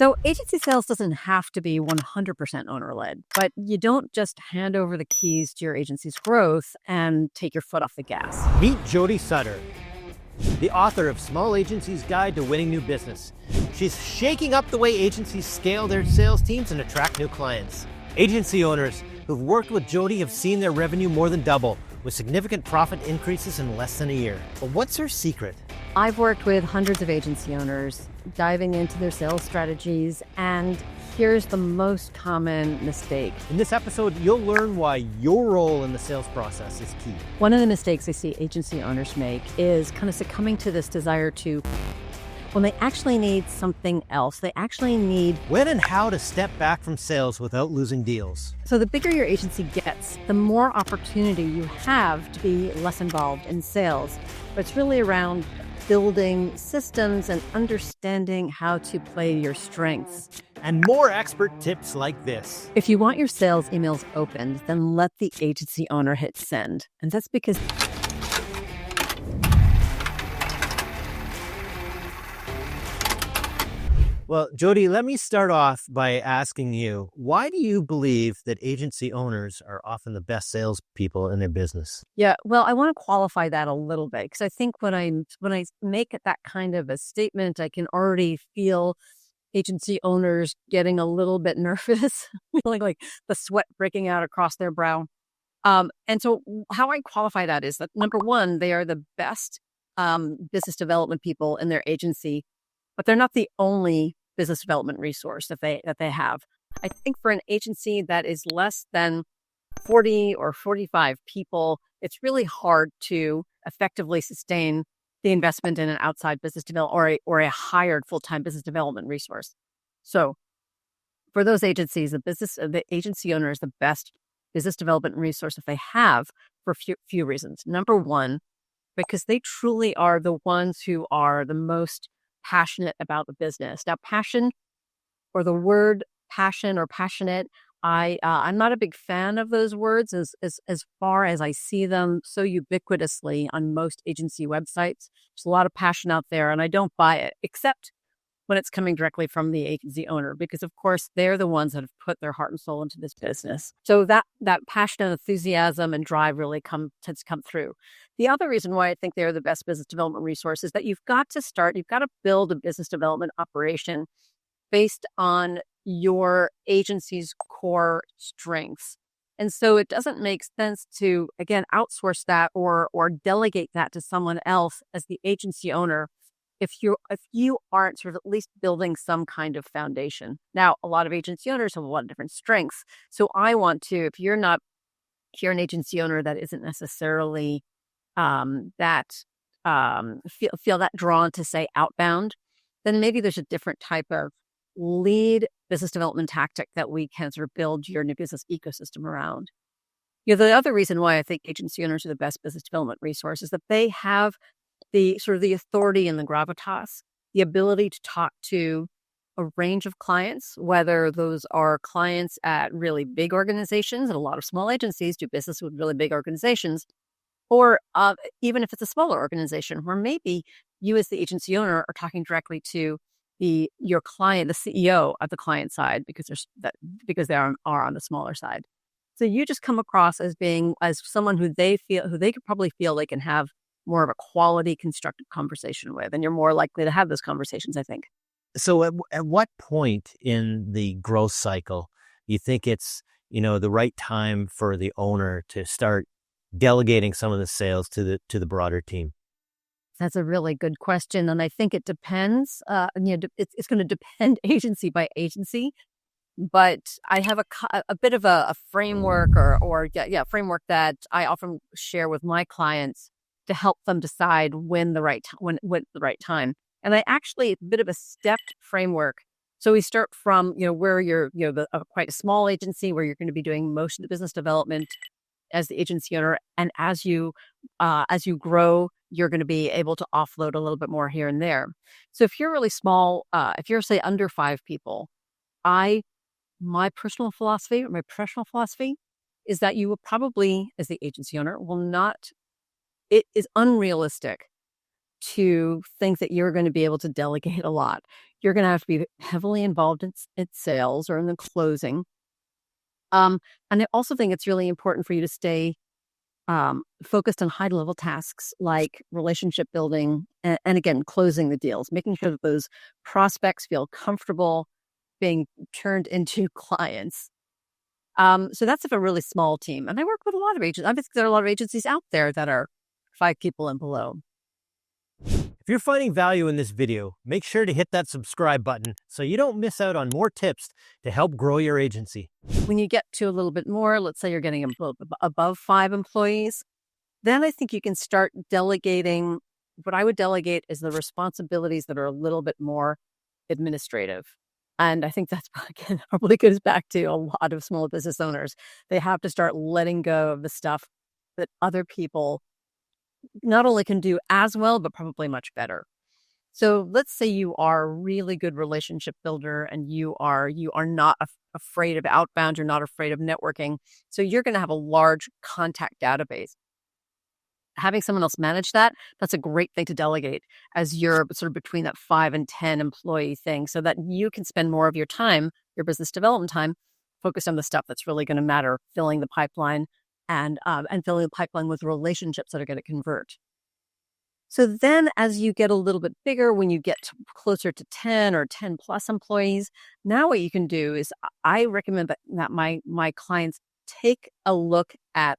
So agency sales doesn't have to be 100% owner-led, but you don't just hand over the keys to your agency's growth and take your foot off the gas. Meet Jody Sutter, the author of Small Agency's Guide to Winning New Business. She's shaking up the way agencies scale their sales teams and attract new clients. Agency owners who've worked with Jody have seen their revenue more than double, with significant profit increases in less than a year. But what's her secret? I've worked with hundreds of agency owners, diving into their sales strategies, and here's the most common mistake. In this episode, you'll learn why your role in the sales process is key. One of the mistakes I see agency owners make is kind of succumbing to this desire to, when they actually need something else. They actually need When and how to step back from sales without losing deals. So the bigger your agency gets, the more opportunity you have to be less involved in sales. But it's really around building systems and understanding how to play your strengths. And more expert tips like this. If you want your sales emails opened, then let the agency owner hit send. And that's because Well, Jody, let me start off by asking you, why do you believe that agency owners are often the best salespeople in their business? well, I want to qualify that a little bit because I think when I make that kind of a statement, I can already feel agency owners getting a little bit nervous, feeling like the sweat breaking out across their brow. And so how I qualify that is that, number one, they are the best business development people in their agency, but they're not the only business development resource that they have. I think for an agency that is less than 40 or 45 people, it's really hard to effectively sustain the investment in an outside business development or a hired full-time business development resource. So for those agencies, the agency owner is the best business development resource that they have for a few reasons. Number one, because they truly are the ones who are the most passionate about the business. Now, passion, or the word passion or passionate, I'm not a big fan of those words as far as I see them so ubiquitously on most agency websites. There's a lot of passion out there, and I don't buy it, except when it's coming directly from the agency owner, because of course they're the ones that have put their heart and soul into this business. So that passion and enthusiasm and drive really tends to come through. The other reason why I think they're the best business development resource is that you've got to build a business development operation based on your agency's core strengths. And so it doesn't make sense to, again, outsource that or delegate that to someone else as the agency owner if you aren't sort of at least building some kind of foundation. Now, a lot of agency owners have a lot of different strengths. So I want to, if you're an agency owner that isn't necessarily feel that drawn to, say, outbound, then maybe there's a different type of lead business development tactic that we can sort of build your new business ecosystem around. The other reason why I think agency owners are the best business development resource is that they have the sort of the authority and the gravitas, the ability to talk to a range of clients, whether those are clients at really big organizations, and a lot of small agencies do business with really big organizations, or even if it's a smaller organization where maybe you as the agency owner are talking directly to your client, the CEO of the client side, because they are on the smaller side. So you just come across as someone who they could probably feel they can have more of a quality, constructive conversation with, and you're more likely to have those conversations, I think. So at what point in the growth cycle you think it's, the right time for the owner to start delegating some of the sales to the broader team? That's a really good question, and I think it depends. It's going to depend agency by agency. But I have a bit of a framework framework that I often share with my clients to help them decide when the right time. And it's a bit of a stepped framework. So we start from, where you're, quite a small agency where you're going to be doing most of the business development as the agency owner. And as you grow, you're going to be able to offload a little bit more here and there. So if you're really small, if you're, say, under 5 people, my personal philosophy or my professional philosophy is that you will probably, as the agency owner, it is unrealistic to think that you're going to be able to delegate a lot. You're going to have to be heavily involved in sales or in the closing. And I also think it's really important for you to stay focused on high level tasks like relationship building and again, closing the deals, making sure that those prospects feel comfortable being turned into clients. So that's if a really small team. And I work with a lot of agents. I think there are a lot of agencies out there that are 5 people and below. If you're finding value in this video, make sure to hit that subscribe button so you don't miss out on more tips to help grow your agency. When you get to a little bit more, let's say you're getting above 5 employees, then I think you can start delegating. What I would delegate is the responsibilities that are a little bit more administrative. And I think that's, again, probably goes back to a lot of small business owners. They have to start letting go of the stuff that other people not only can do as well, but probably much better. So let's say you are a really good relationship builder and you are not afraid of outbound, you're not afraid of networking. So you're going to have a large contact database. Having someone else manage that's a great thing to delegate as you're sort of between that 5 and 10 employee thing so that you can spend more of your time, your business development time, focused on the stuff that's really going to matter, filling the pipeline and filling the pipeline with relationships that are going to convert. So then as you get a little bit bigger, when you get closer to 10 or 10 plus employees, now what you can do is I recommend that my clients take a look at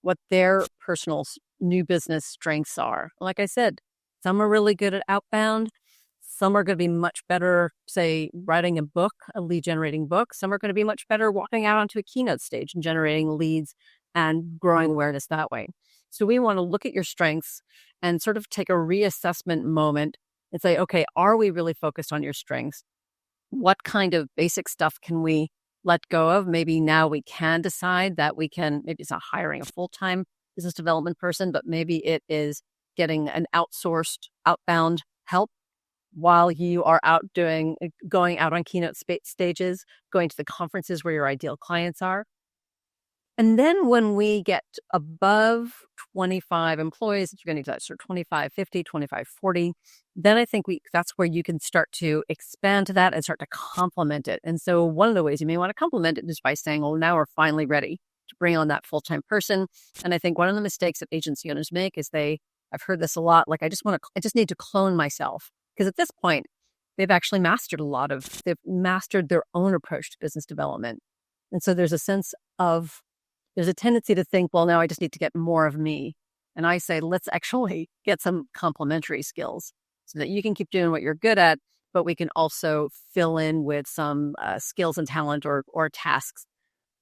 what their personal new business strengths are. Like I said, some are really good at outbound. Some are going to be much better, say, writing a book, a lead generating book. Some are going to be much better walking out onto a keynote stage and generating leads and growing awareness that way. So we want to look at your strengths and sort of take a reassessment moment and say, okay, are we really focused on your strengths? What kind of basic stuff can we let go of? Maybe now we can decide that maybe it's not hiring a full-time business development person, but maybe it is getting an outsourced outbound help while you are going out on keynote stages, going to the conferences where your ideal clients are. And then when we get above 25 employees, you're going to get sort of 25, 50, 25, 40. Then I think that's where you can start to expand to that and start to complement it. And so one of the ways you may want to complement it is by saying, well, now we're finally ready to bring on that full-time person. And I think one of the mistakes that agency owners make is I've heard this a lot, like, I just need to clone myself. Because at this point, they've mastered their own approach to business development. And so there's a tendency to think, well, now I just need to get more of me. And I say, let's actually get some complementary skills so that you can keep doing what you're good at, but we can also fill in with some skills and talent or tasks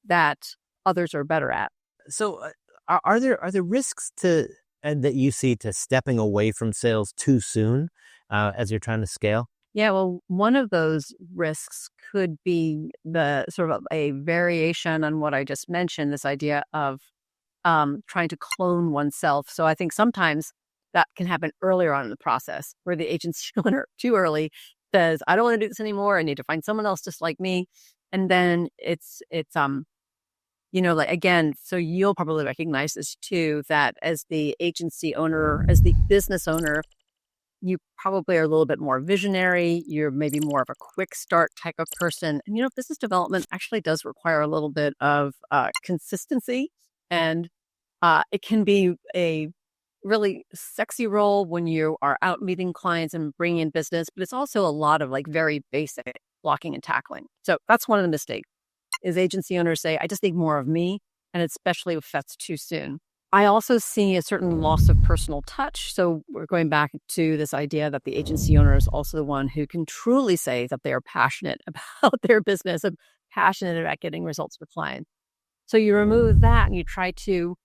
that others are better at. So are there risks that you see to stepping away from sales too soon as you're trying to scale? Yeah, well, one of those risks could be the sort of a variation on what I just mentioned, this idea of trying to clone oneself. So I think sometimes that can happen earlier on in the process where the agency owner too early says, I don't want to do this anymore. I need to find someone else just like me. And then it's like, again, so you'll probably recognize this too, that as the agency owner, as the business owner, you probably are a little bit more visionary. You're maybe more of a quick start type of person. And, business development actually does require a little bit of consistency. And it can be a really sexy role when you are out meeting clients and bringing in business, but it's also a lot of like very basic blocking and tackling. So that's one of the mistakes is agency owners say, I just need more of me. And especially if that's too soon. I also see a certain loss of personal touch. So we're going back to this idea that the agency owner is also the one who can truly say that they are passionate about their business and passionate about getting results for clients. So you remove that and you try to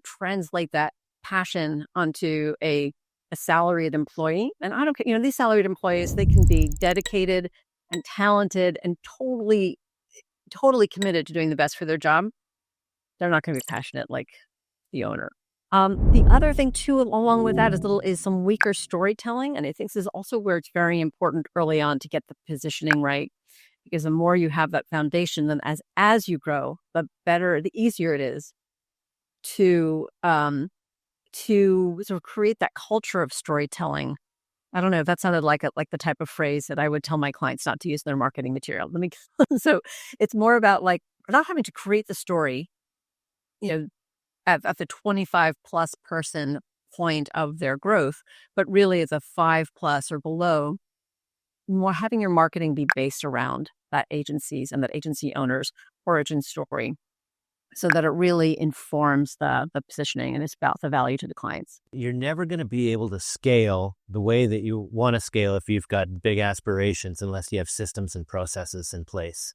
translate that passion onto a salaried employee. And I don't care, these salaried employees, they can be dedicated and talented and totally committed to doing the best for their job. They're not going to be passionate like the owner. The other thing too, along with that, is some weaker storytelling. And I think this is also where it's very important early on to get the positioning right, because the more you have that foundation, then as you grow, the easier it is to to sort of create that culture of storytelling. I don't know if that sounded like the type of phrase that I would tell my clients not to use in their marketing material. Let me so it's more about like not having to create the story, you know, at the 25 plus person point of their growth, but really it's a 5 plus or below. More having your marketing be based around that agencies and that agency owners' origin story, so that it really informs the positioning and it's about the value to the clients. You're never going to be able to scale the way that you want to scale if you've got big aspirations, unless you have systems and processes in place.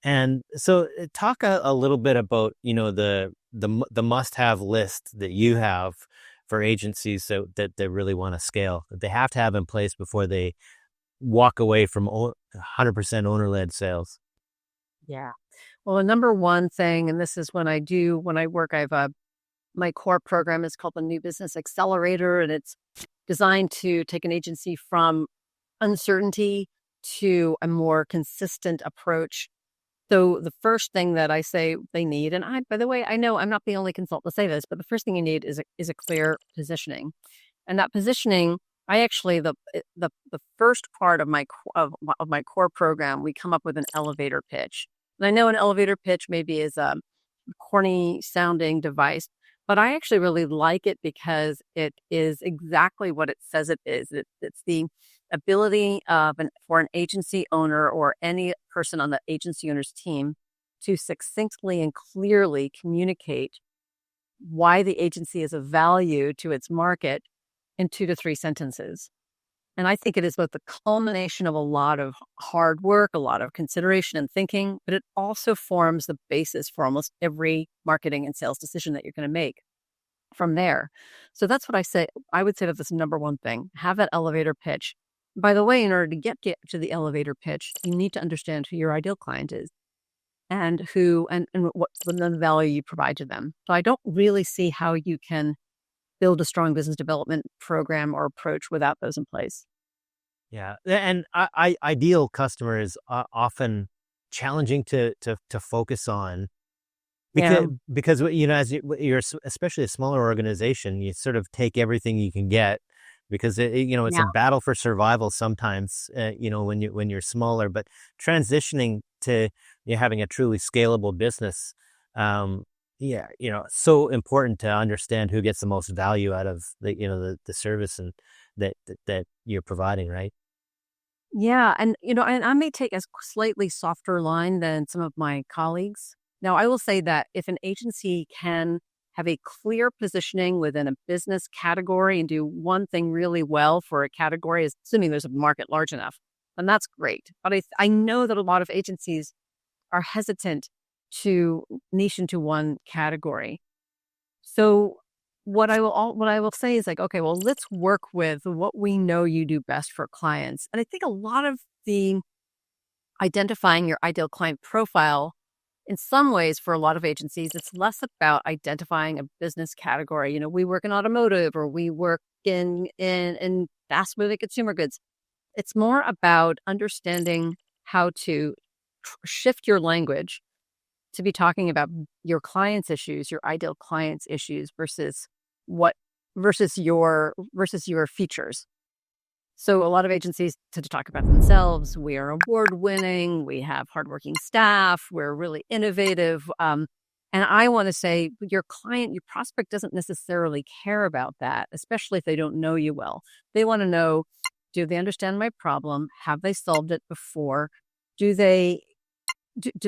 And so talk a little bit about, the must-have list that you have for agencies that they really want to scale, that they have to have in place before they walk away from 100% owner-led sales. Yeah. Well, the number one thing, and this is when I work, I have my core program is called the New Business Accelerator, and it's designed to take an agency from uncertainty to a more consistent approach. So the first thing that I say they need, and by the way, I know I'm not the only consultant to say this, but the first thing you need is a clear positioning. And that positioning, I actually the first part of my core program, we come up with an elevator pitch. And I know an elevator pitch maybe is a corny sounding device, but I actually really like it because it is exactly what it says it is. It's the ability for an agency owner or any person on the agency owner's team to succinctly and clearly communicate why the agency is of value to its market in 2 to 3 sentences. And I think it is both the culmination of a lot of hard work, a lot of consideration and thinking, but it also forms the basis for almost every marketing and sales decision that you're going to make from there. So that's what I say. I would say that this number one thing, have that elevator pitch. By the way, in order to get to the elevator pitch, you need to understand who your ideal client is and what the value you provide to them. So I don't really see how you can build a strong business development program or approach without those in place. Yeah, and ideal customer is often challenging to focus on Yeah. because as you're especially a smaller organization, you sort of take everything you can get because it's Yeah. a battle for survival sometimes. When you're smaller, but transitioning to having a truly scalable business. So important to understand who gets the most value out of the service and that you're providing, right? Yeah. And I may take a slightly softer line than some of my colleagues. Now, I will say that if an agency can have a clear positioning within a business category and do one thing really well for a category, assuming there's a market large enough, then that's great. But I know that a lot of agencies are hesitant to niche into one category. So what I will say is like, okay, well, let's work with what we know you do best for clients. And I think a lot of the identifying your ideal client profile, in some ways, for a lot of agencies, it's less about identifying a business category. We work in automotive or we work in fast moving consumer goods. It's more about understanding how to shift your language to be talking about your client's issues, your ideal client's issues what versus your features. So a lot of agencies tend to talk about themselves. We are award winning. We have hardworking staff. We're really innovative. And I want to say your prospect doesn't necessarily care about that, especially if they don't know you well. They want to know, do they understand my problem? Have they solved it before? Do they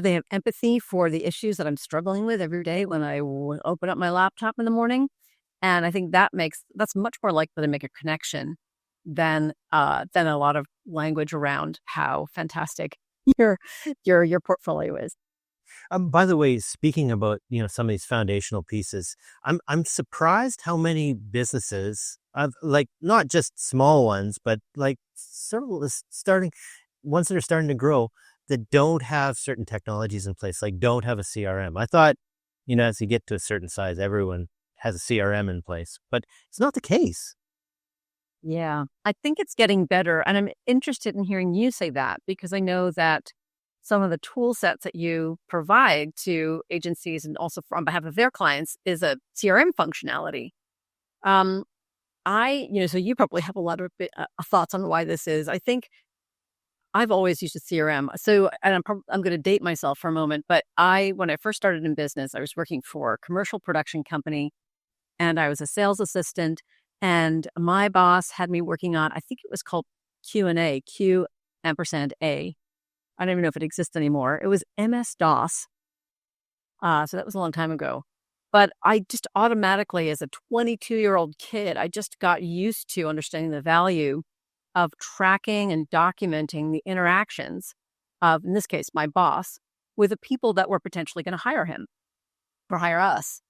have empathy for the issues that I'm struggling with every day when I open up my laptop in the morning? And I think that's much more likely to make a connection than a lot of language around how fantastic your portfolio is. By the way, speaking about some of these foundational pieces, I'm surprised how many businesses, like not just small ones, but like several ones that are starting to grow, that don't have certain technologies in place, like don't have a CRM. I thought, as you get to a certain size, everyone has a CRM in place, but it's not the case. Yeah, I think it's getting better. And I'm interested in hearing you say that because I know that some of the tool sets that you provide to agencies and also on behalf of their clients is a CRM functionality. Um, so you probably have a lot of thoughts on why this is. I think I've always used a CRM. So, and I'm going to date myself for a moment, but when I first started in business, I was working for a commercial production company and I was a sales assistant. And my boss had me working on, I think it was called Q&A, Q ampersand A. I don't even know if it exists anymore. It was MS-DOS. So that was a long time ago. But I just automatically, as a 22-year-old kid, I just got used to understanding the value of tracking and documenting the interactions of, in this case, my boss, with the people that were potentially going to hire him or hire us.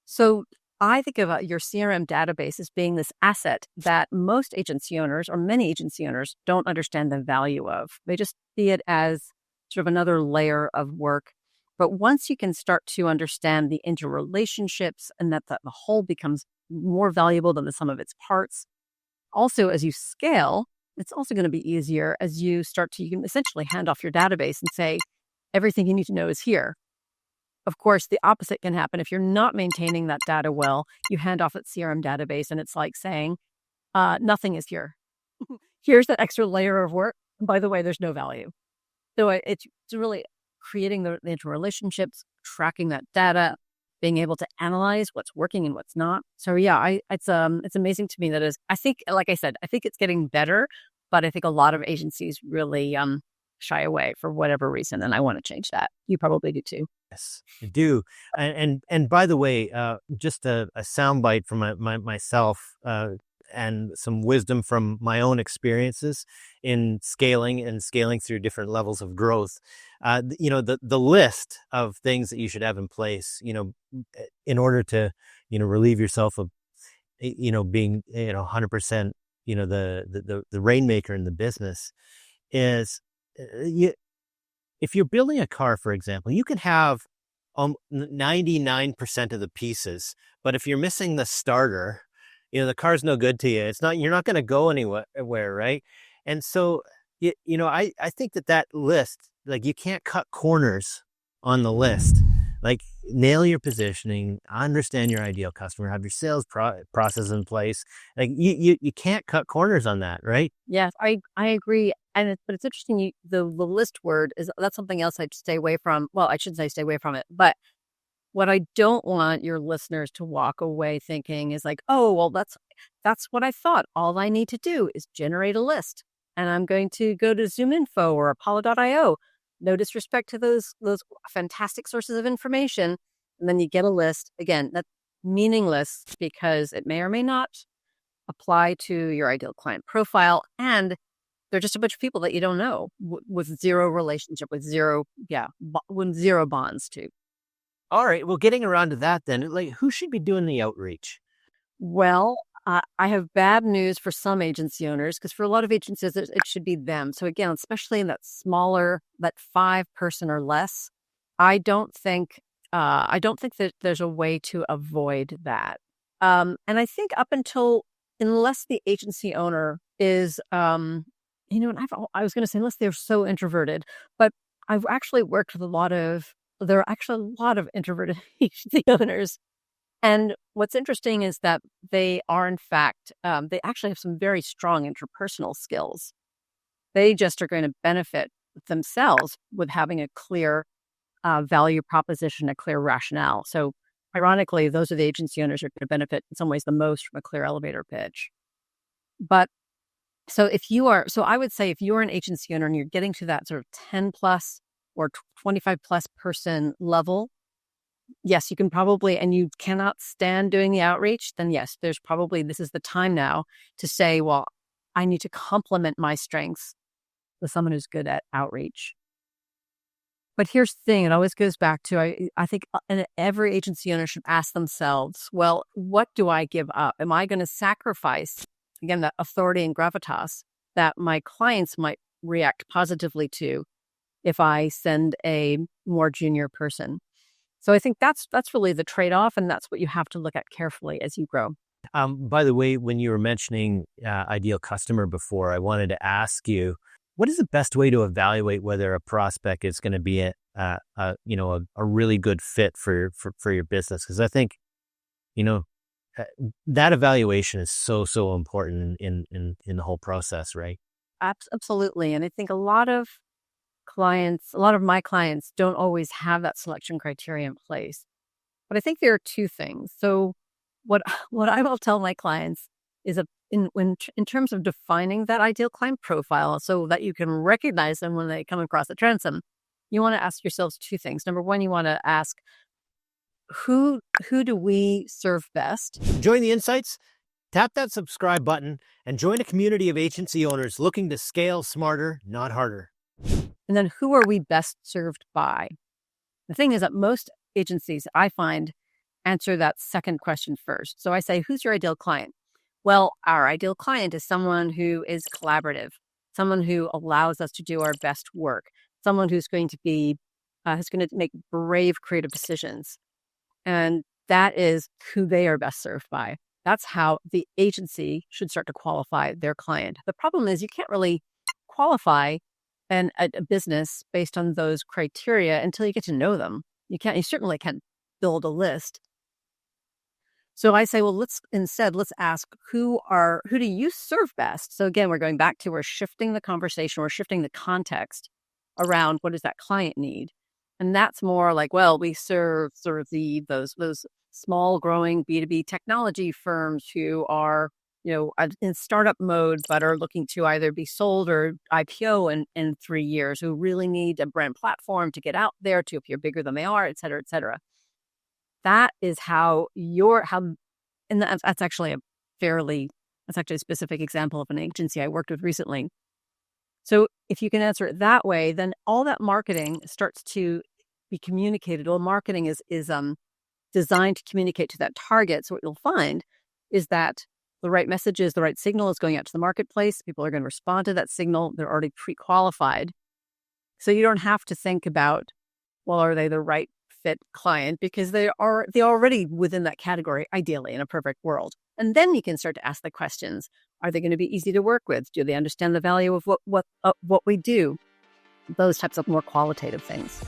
So I think of your CRM database as being this asset that most agency owners or many agency owners don't understand the value of. They just see it as sort of another layer of work. But once you can start to understand the interrelationships and that the whole becomes more valuable than the sum of its parts, also as you scale, it's also going to be easier as you can essentially hand off your database and say, everything you need to know is here. Of course, the opposite can happen. If you're not maintaining that data well, you hand off that CRM database and it's like saying, nothing is here. Here's that extra layer of work. By the way, there's no value. So it's really creating the interrelationships, tracking that data, being able to analyze what's working and what's not. So yeah, it's amazing to me that is. I think, like I said, I think it's getting better, but I think a lot of agencies really shy away for whatever reason, and I want to change that. You probably do too. Yes, I do. And by the way, just a soundbite from myself, and some wisdom from my own experiences in scaling through different levels of growth. The list of things that you should have in place, in order to, relieve yourself of, being, 100%, the rainmaker in the business is, if you're building a car, for example, you can have 99% of the pieces, but if you're missing the starter, the car's no good to you. You're not going to go anywhere, right? And so, I think that list, like, you can't cut corners on the list. Like, nail your positioning, understand your ideal customer, have your sales process in place. Like, you can't cut corners on that, right? Yes, I agree. But it's interesting. The list word that's something else I'd stay away from. Well, I shouldn't say stay away from it, but what I don't want your listeners to walk away thinking is like, oh, well, that's what I thought. All I need to do is generate a list, and I'm going to go to ZoomInfo or Apollo.io. No disrespect to those fantastic sources of information, and then you get a list. Again, that's meaningless because it may or may not apply to your ideal client profile, and they're just a bunch of people that you don't know with zero relationship, with zero bonds to. All right. Well, getting around to that then, like, who should be doing the outreach? Well, I have bad news for some agency owners because for a lot of agencies, it should be them. So again, especially in that smaller, that 5-person or less, I don't think that there's a way to avoid that. And I think unless the agency owner is, and I was going to say unless they're so introverted, but I've actually worked with there are actually a lot of introverted agency owners. And what's interesting is that they are, in fact, they actually have some very strong interpersonal skills. They just are going to benefit themselves with having a clear value proposition, a clear rationale. So ironically, those are the agency owners who are going to benefit in some ways the most from a clear elevator pitch. But so I would say if you're an agency owner and you're getting to that sort of 10 plus or 25 plus person level, yes, you can probably, and you cannot stand doing the outreach, then yes, this is the time now to say, well, I need to complement my strengths with someone who's good at outreach. But here's the thing, it always goes back to, I think every agency owner should ask themselves, well, what do I give up? Am I going to sacrifice, again, that authority and gravitas that my clients might react positively to if I send a more junior person? So I think that's really the trade-off, and that's what you have to look at carefully as you grow. By the way, when you were mentioning ideal customer before, I wanted to ask you, what is the best way to evaluate whether a prospect is going to be a really good fit for your business? Because I think, That evaluation is so important in the whole process, right? Absolutely. And I think a lot of my clients don't always have that selection criteria in place. But I think there are two things. So what what I will tell my clients is in terms of defining that ideal client profile so that you can recognize them when they come across the transom, you want to ask yourselves two things. Number one, you want to ask who do we serve best? Enjoying the insights? Tap that subscribe button and join a community of agency owners looking to scale smarter, not harder. And then who are we best served by? The thing is that most agencies, I find, answer that second question first. So I say, who's your ideal client? Well, our ideal client is someone who is collaborative, someone who allows us to do our best work, someone who's going to make brave, creative decisions. And that is who they are best served by. That's how the agency should start to qualify their client. The problem is you can't really qualify a business based on those criteria until you get to know them. You certainly can't build a list. So I say, well, let's ask who do you serve best? So again, we're shifting the conversation, we're shifting the context around what does that client need? And that's more like, well, we serve sort of those small growing B2B technology firms who are, in startup mode, but are looking to either be sold or IPO in 3 years, who really need a brand platform to get out there to appear bigger than they are, et cetera, et cetera. That is and that's actually a specific example of an agency I worked with recently. So if you can answer it that way, then all that marketing starts to be communicated. Well, marketing is designed to communicate to that target. So what you'll find is that the right messages, the right signal is going out to the marketplace. People are going to respond to that signal. They're already pre-qualified. So you don't have to think about, well, are they the right fit client? Because they're already within that category, ideally, in a perfect world. And then you can start to ask the questions. Are they going to be easy to work with? Do they understand the value of what we do? Those types of more qualitative things.